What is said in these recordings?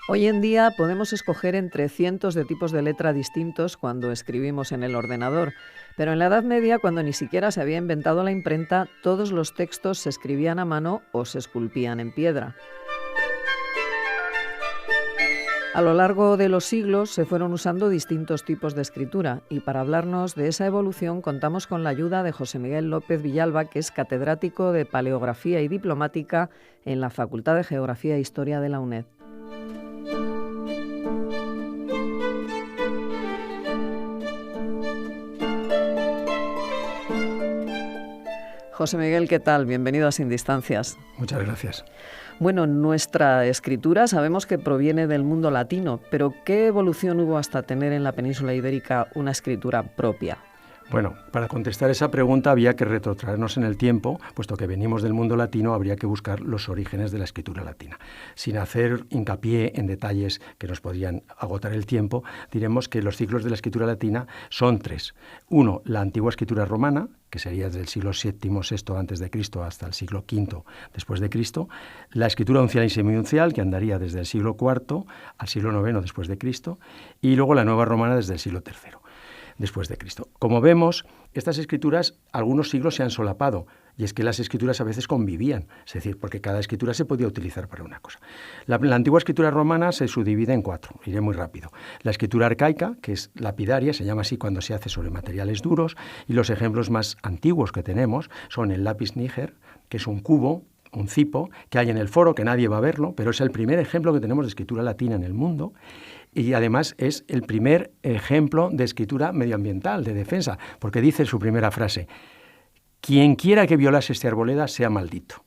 Hoy en día podemos escoger entre cientos de tipos de letra distintos cuando escribimos en el ordenador, pero en la Edad Media, cuando ni siquiera se había inventado la imprenta, todos los textos se escribían a mano o se esculpían en piedra. A lo largo de los siglos se fueron usando distintos tipos de escritura y para hablarnos de esa evolución contamos con la ayuda de José Miguel López Villalba, que es catedrático de Paleografía y Diplomática en la Facultad de Geografía e Historia de la UNED. José Miguel, ¿qué tal? Bienvenido a Sin Distancias. Muchas gracias. Bueno, nuestra escritura sabemos que proviene del mundo latino, pero ¿qué evolución hubo hasta tener en la península ibérica una escritura propia? Bueno, para contestar esa pregunta había que retrotraernos en el tiempo, puesto que venimos del mundo latino, habría que buscar los orígenes de la escritura latina. Sin hacer hincapié en detalles que nos podrían agotar el tiempo, diremos que los ciclos de la escritura latina son tres. Uno, la antigua escritura romana, que sería desde el siglo VII, VI antes de Cristo hasta el siglo V después de Cristo, la escritura uncial y semiuncial, que andaría desde el siglo IV al siglo IX después de Cristo, y luego la nueva romana desde el siglo III después de Cristo. Como vemos, estas escrituras, algunos siglos se han solapado, y es que las escrituras a veces convivían, es decir, porque cada escritura se podía utilizar para una cosa. La antigua escritura romana se subdivide en cuatro, iré muy rápido. La escritura arcaica, que es lapidaria, se llama así cuando se hace sobre materiales duros, y los ejemplos más antiguos que tenemos son el lápiz níger, que es un cubo, un cipo, que hay en el foro, que nadie va a verlo, pero es el primer ejemplo que tenemos de escritura latina en el mundo, y además es el primer ejemplo de escritura medioambiental, de defensa, porque dice su primera frase: quien quiera que violase esta arboleda sea maldito.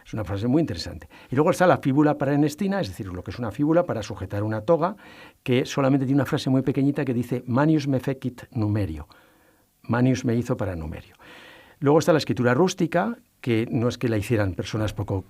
Es una frase muy interesante. Y luego está la fíbula paraernestina, es decir, lo que es una fíbula para sujetar una toga, que solamente tiene una frase muy pequeñita que dice manius me fecit numerio. Manius me hizo para numerio. Luego está la escritura rústica, que no es que la hicieran personas poco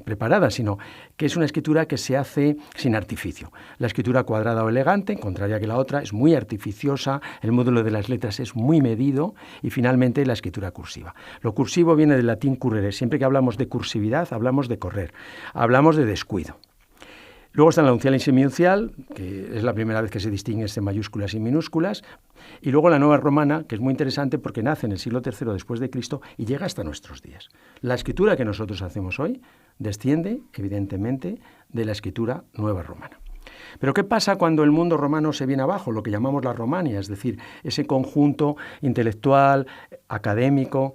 preparadas, sino que es una escritura que se hace sin artificio. La escritura cuadrada o elegante, contraria que la otra, es muy artificiosa, el módulo de las letras es muy medido, y finalmente la escritura cursiva. Lo cursivo viene del latín currere. Siempre que hablamos de cursividad, hablamos de correr, hablamos de descuido. Luego está la uncial y semiuncial, que es la primera vez que se distingue entre mayúsculas y minúsculas, y luego la nueva romana, que es muy interesante porque nace en el siglo III después de Cristo y llega hasta nuestros días. La escritura que nosotros hacemos hoy desciende, evidentemente, de la escritura nueva romana. Pero ¿qué pasa cuando el mundo romano se viene abajo, lo que llamamos la Romania, es decir, ese conjunto intelectual, académico,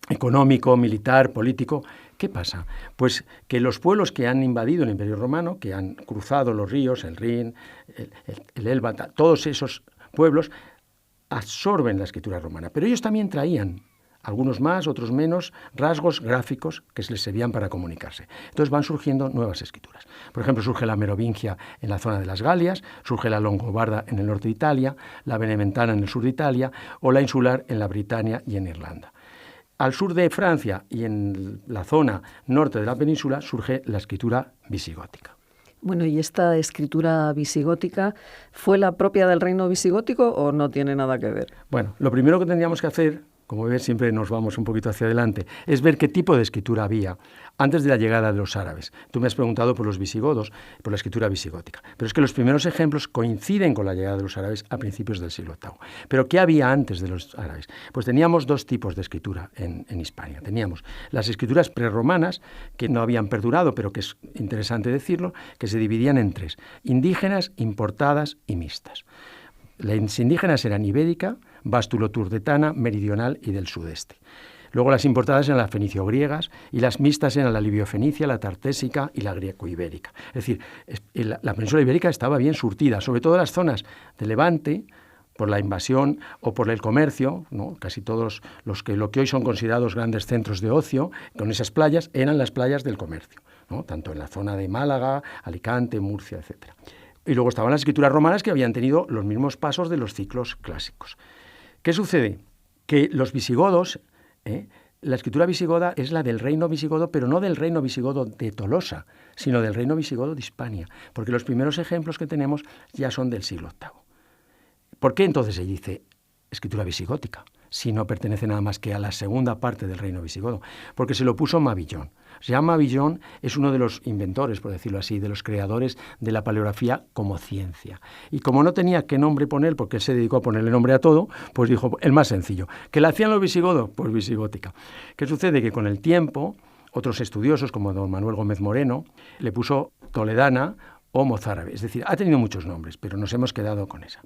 económico, militar, político? ¿Qué pasa? Pues que los pueblos que han invadido el Imperio Romano, que han cruzado los ríos, el Rin, el Elba, todos esos pueblos absorben la escritura romana. Pero ellos también traían, algunos más, otros menos, rasgos gráficos que les servían para comunicarse. Entonces van surgiendo nuevas escrituras. Por ejemplo, surge la merovingia en la zona de las Galias, surge la longobarda en el norte de Italia, la beneventana en el sur de Italia, o la insular en la Britania y en Irlanda. Al sur de Francia y en la zona norte de la península surge la escritura visigótica. Bueno, ¿y esta escritura visigótica fue la propia del reino visigótico o no tiene nada que ver? Bueno, lo primero que tendríamos que hacer, como ves, siempre nos vamos un poquito hacia adelante, es ver qué tipo de escritura había antes de la llegada de los árabes. Tú me has preguntado por los visigodos, por la escritura visigótica, pero es que los primeros ejemplos coinciden con la llegada de los árabes a principios del siglo VIII. ¿Pero qué había antes de los árabes? Pues teníamos dos tipos de escritura en Hispania. Teníamos las escrituras prerromanas, que no habían perdurado, pero que es interesante decirlo, que se dividían en tres: indígenas, importadas y mixtas. Las indígenas eran ibérica, bastulo-turdetana, meridional y del sudeste. Luego las importadas eran las fenicio-griegas y las mixtas eran la libio-fenicia, la tartésica y la greco-ibérica. Es decir, la península ibérica estaba bien surtida, sobre todo las zonas de Levante, por la invasión o por el comercio, ¿no? Casi todos lo que hoy son considerados grandes centros de ocio, con esas playas, eran las playas del comercio, ¿no? Tanto en la zona de Málaga, Alicante, Murcia, etc. Y luego estaban las escrituras romanas que habían tenido los mismos pasos de los ciclos clásicos. ¿Qué sucede? Que los visigodos, la escritura visigoda es la del reino visigodo, pero no del reino visigodo de Tolosa, sino del reino visigodo de Hispania, porque los primeros ejemplos que tenemos ya son del siglo VIII. ¿Por qué entonces se dice escritura visigótica, si no pertenece nada más que a la segunda parte del reino visigodo? Porque se lo puso Mabillón. Jean Mabillon es uno de los inventores, por decirlo así, de los creadores de la paleografía como ciencia. Y como no tenía qué nombre poner, porque él se dedicó a ponerle nombre a todo, pues dijo el más sencillo. ¿Que la hacían los visigodos? Pues visigótica. ¿Qué sucede? Que con el tiempo, otros estudiosos, como don Manuel Gómez Moreno, le puso toledana o mozárabe. Es decir, ha tenido muchos nombres, pero nos hemos quedado con esa.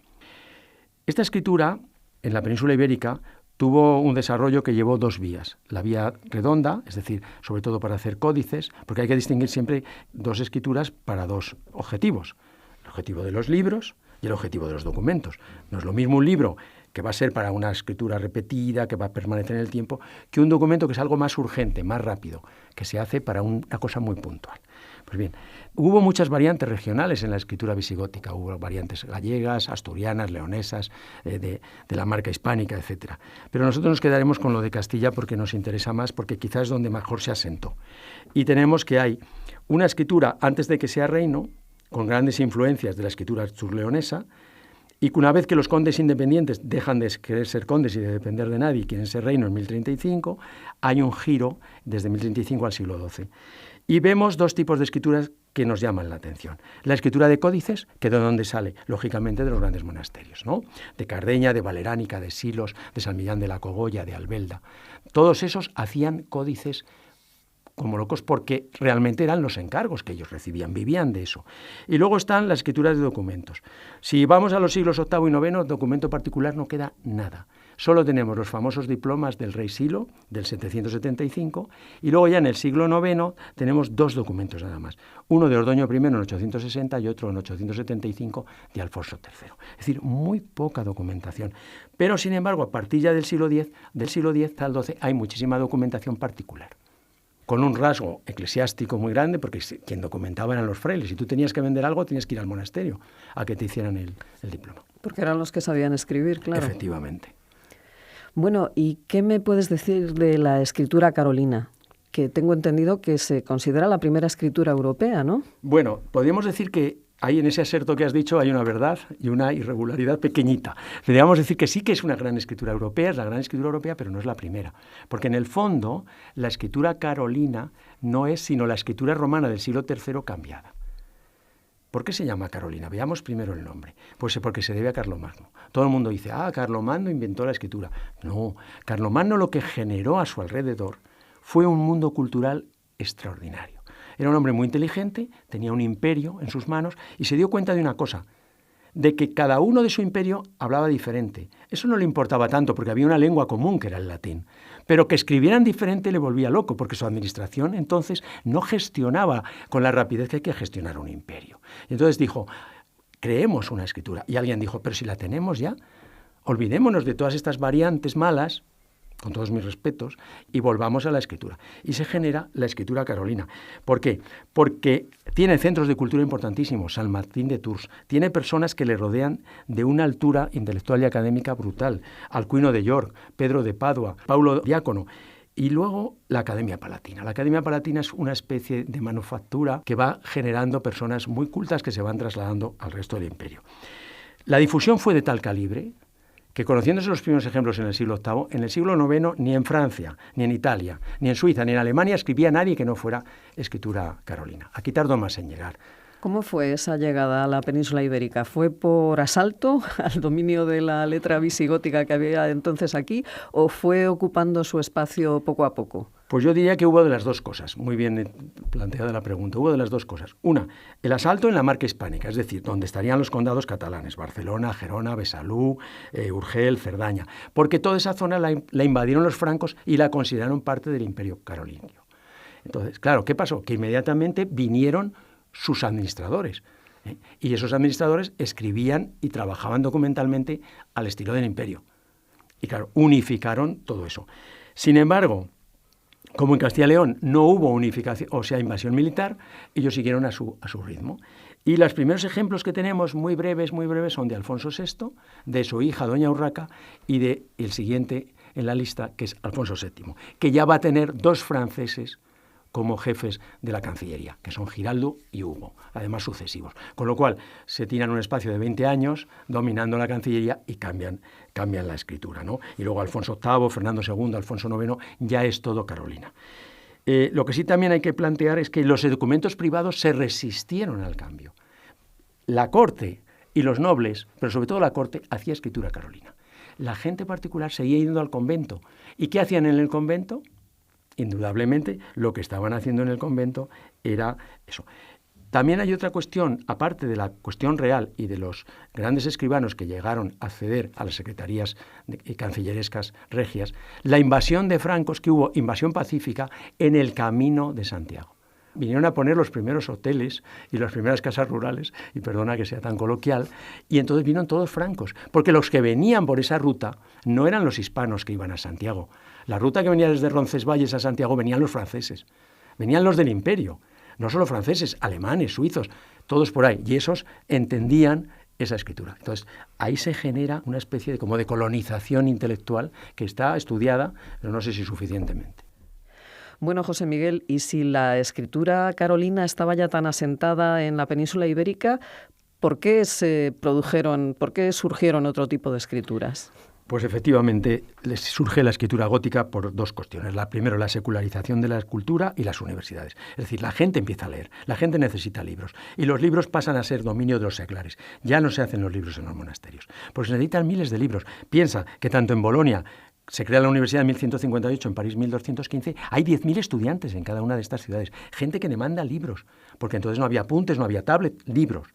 Esta escritura, en la península ibérica, tuvo un desarrollo que llevó dos vías. La vía redonda, es decir, sobre todo para hacer códices, porque hay que distinguir siempre dos escrituras para dos objetivos. El objetivo de los libros y el objetivo de los documentos. No es lo mismo un libro que va a ser para una escritura repetida, que va a permanecer en el tiempo, que un documento que es algo más urgente, más rápido, que se hace para una cosa muy puntual. Pues bien, hubo muchas variantes regionales en la escritura visigótica, hubo variantes gallegas, asturianas, leonesas, de la marca hispánica, etc. Pero nosotros nos quedaremos con lo de Castilla porque nos interesa más, porque quizás es donde mejor se asentó. Y tenemos que hay una escritura antes de que sea reino, con grandes influencias de la escritura asturleonesa, y que una vez que los condes independientes dejan de querer ser condes y de depender de nadie y quieren ser reino en 1035, hay un giro desde 1035 al siglo XII. Y vemos dos tipos de escrituras que nos llaman la atención. La escritura de códices, que de dónde sale, lógicamente de los grandes monasterios, ¿no? De Cardeña, de Valeránica, de Silos, de San Millán de la Cogolla, de Albelda. Todos esos hacían códices como locos porque realmente eran los encargos que ellos recibían, vivían de eso. Y luego están las escrituras de documentos. Si vamos a los siglos VIII y IX, documento particular no queda nada. Solo tenemos los famosos diplomas del rey Silo, del 775, y luego ya en el siglo IX tenemos dos documentos nada más. Uno de Ordoño I en 860 y otro en 875 de Alfonso III. Es decir, muy poca documentación. Pero, sin embargo, a partir ya del siglo X al XII, hay muchísima documentación particular, con un rasgo eclesiástico muy grande, porque quien documentaba eran los frailes. Si tú tenías que vender algo, tenías que ir al monasterio a que te hicieran el diploma. Porque eran los que sabían escribir, claro. Efectivamente. Bueno, ¿y qué me puedes decir de la escritura carolina? Que tengo entendido que se considera la primera escritura europea, ¿no? Bueno, podríamos decir que ahí en ese aserto que has dicho hay una verdad y una irregularidad pequeñita. Podríamos decir que sí que es una gran escritura europea, es la gran escritura europea, pero no es la primera. Porque en el fondo la escritura carolina no es sino la escritura romana del siglo III cambiada. ¿Por qué se llama Carolina? Veamos primero el nombre. Pues porque se debe a Carlomagno. Todo el mundo dice, Carlomagno inventó la escritura. No, Carlomagno lo que generó a su alrededor fue un mundo cultural extraordinario. Era un hombre muy inteligente, tenía un imperio en sus manos y se dio cuenta de una cosa, de que cada uno de su imperio hablaba diferente. Eso no le importaba tanto porque había una lengua común que era el latín. Pero que escribieran diferente le volvía loco porque su administración entonces no gestionaba con la rapidez que hay que gestionar un imperio. Y entonces dijo, creemos una escritura. Y alguien dijo, pero si la tenemos ya, olvidémonos de todas estas variantes malas, con todos mis respetos, y volvamos a la escritura. Y se genera la escritura carolina. ¿Por qué? Porque tiene centros de cultura importantísimos, San Martín de Tours, tiene personas que le rodean de una altura intelectual y académica brutal, Alcuino de York, Pedro de Padua, Paulo Diácono, y luego la Academia Palatina. La Academia Palatina es una especie de manufactura que va generando personas muy cultas que se van trasladando al resto del imperio. La difusión fue de tal calibre que conociéndose los primeros ejemplos en el siglo VIII, en el siglo IX ni en Francia, ni en Italia, ni en Suiza, ni en Alemania escribía nadie que no fuera escritura carolina. Aquí tardó más en llegar. ¿Cómo fue esa llegada a la península ibérica? ¿Fue por asalto al dominio de la letra visigótica que había entonces aquí o fue ocupando su espacio poco a poco? Pues yo diría que hubo de las dos cosas. Muy bien planteada la pregunta. Hubo de las dos cosas. Una, el asalto en la marca hispánica, es decir, donde estarían los condados catalanes, Barcelona, Gerona, Besalú, Urgel, Cerdaña, porque toda esa zona la invadieron los francos y la consideraron parte del imperio carolingio. Entonces, claro, ¿qué pasó? Que inmediatamente vinieron sus administradores, y esos administradores escribían y trabajaban documentalmente al estilo del imperio. Y claro, unificaron todo eso. Sin embargo, como en Castilla y León no hubo unificación, o sea, invasión militar, ellos siguieron a su ritmo. Y los primeros ejemplos que tenemos, muy breves, son de Alfonso VI, de su hija Doña Urraca, y de el siguiente en la lista, que es Alfonso VII, que ya va a tener dos franceses como jefes de la Cancillería, que son Giraldo y Hugo, además sucesivos. Con lo cual, se tiran un espacio de 20 años dominando la Cancillería y cambian la escritura, ¿no? Y luego Alfonso VIII, Fernando II, Alfonso IX, ya es todo Carolina. Lo que sí también hay que plantear es que los documentos privados se resistieron al cambio. La corte y los nobles, pero sobre todo la corte, hacía escritura carolina. La gente particular seguía yendo al convento. ¿Y qué hacían en el convento? Indudablemente, lo que estaban haciendo en el convento era eso. También hay otra cuestión, aparte de la cuestión real y de los grandes escribanos que llegaron a acceder a las secretarías cancillerescas regias, la invasión de francos que hubo, invasión pacífica, en el Camino de Santiago. Vinieron a poner los primeros hoteles y las primeras casas rurales, y perdona que sea tan coloquial, y entonces vinieron todos francos, porque los que venían por esa ruta no eran los hispanos que iban a Santiago. La ruta que venía desde Roncesvalles a Santiago venían los franceses, venían los del imperio, no solo franceses, alemanes, suizos, todos por ahí, y esos entendían esa escritura. Entonces, ahí se genera una especie de, como de colonización intelectual que está estudiada, pero no sé si suficientemente. Bueno, José Miguel, y si la escritura carolina estaba ya tan asentada en la península ibérica, ¿por qué surgieron otro tipo de escrituras? Pues efectivamente les surge la escritura gótica por dos cuestiones. La primera, la secularización de la cultura y las universidades. Es decir, la gente empieza a leer, la gente necesita libros y los libros pasan a ser dominio de los seglares. Ya no se hacen los libros en los monasterios, porque se necesitan miles de libros. Piensa que tanto en Bolonia se crea la universidad en 1158, en París 1215, hay 10.000 estudiantes en cada una de estas ciudades, gente que demanda libros, porque entonces no había apuntes, no había tablet, libros.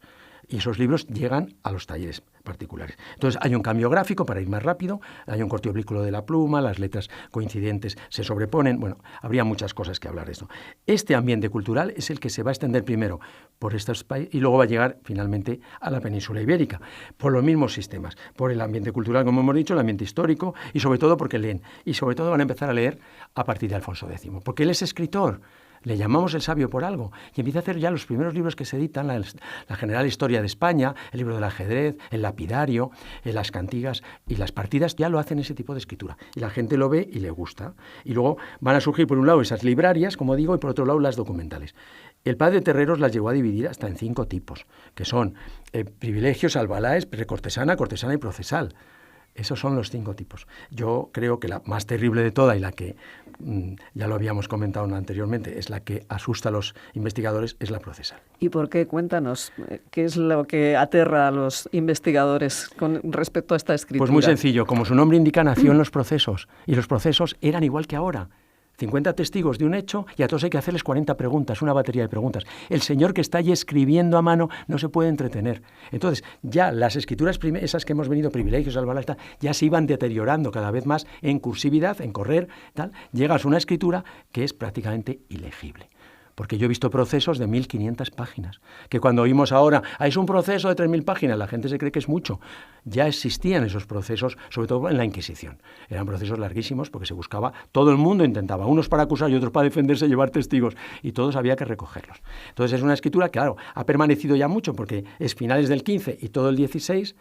Y esos libros llegan a los talleres particulares. Entonces hay un cambio gráfico para ir más rápido, hay un corte oblícuo de la pluma, las letras coincidentes se sobreponen, bueno, habría muchas cosas que hablar de esto. Este ambiente cultural es el que se va a extender primero por estos países y luego va a llegar finalmente a la península ibérica, por los mismos sistemas, por el ambiente cultural, como hemos dicho, el ambiente histórico y sobre todo porque leen, y sobre todo van a empezar a leer a partir de Alfonso X, porque él es escritor. Le llamamos el sabio por algo, y empieza a hacer ya los primeros libros que se editan, la General Historia de España, el libro del ajedrez, el lapidario, las cantigas y las partidas, ya lo hacen ese tipo de escritura. Y la gente lo ve y le gusta. Y luego van a surgir por un lado esas librarias, como digo, y por otro lado las documentales. El padre Terreros las llegó a dividir hasta en 5 tipos, que son privilegios, albalaes, precortesana, cortesana y procesal. Esos son los 5 tipos. Yo creo que la más terrible de toda y la que, ya lo habíamos comentado anteriormente, es la que asusta a los investigadores, es la procesal. ¿Y por qué? Cuéntanos, ¿qué es lo que aterra a los investigadores con respecto a esta escritura? Pues muy sencillo, como su nombre indica, nació en los procesos, y los procesos eran igual que ahora. 50 testigos de un hecho y a todos hay que hacerles 40 preguntas, una batería de preguntas. El señor que está allí escribiendo a mano no se puede entretener. Entonces, ya las escrituras, esas que hemos venido, privilegios, albalasta, ya se iban deteriorando cada vez más en cursividad, en correr, tal. Llegas a una escritura que es prácticamente ilegible. Porque yo he visto procesos de 1.500 páginas, que cuando oímos ahora, es un proceso de 3.000 páginas, la gente se cree que es mucho. Ya existían esos procesos, sobre todo en la Inquisición. Eran procesos larguísimos porque se buscaba, todo el mundo intentaba, unos para acusar y otros para defenderse, llevar testigos, y todos había que recogerlos. Entonces es una escritura que, claro, ha permanecido ya mucho porque es finales del 15 y todo el 16,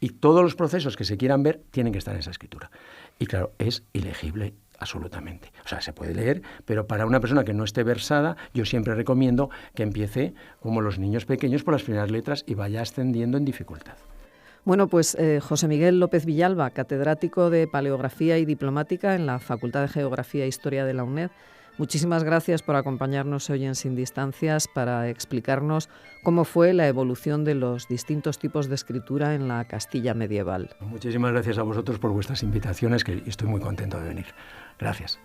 y todos los procesos que se quieran ver tienen que estar en esa escritura. Y claro, es ilegible absolutamente. O sea, se puede leer, pero para una persona que no esté versada, yo siempre recomiendo que empiece, como los niños pequeños, por las primeras letras y vaya ascendiendo en dificultad. Bueno, pues José Miguel López Villalba, catedrático de Paleografía y Diplomática en la Facultad de Geografía e Historia de la UNED, muchísimas gracias por acompañarnos hoy en Sin Distancias para explicarnos cómo fue la evolución de los distintos tipos de escritura en la Castilla medieval. Muchísimas gracias a vosotros por vuestras invitaciones, que estoy muy contento de venir. Gracias.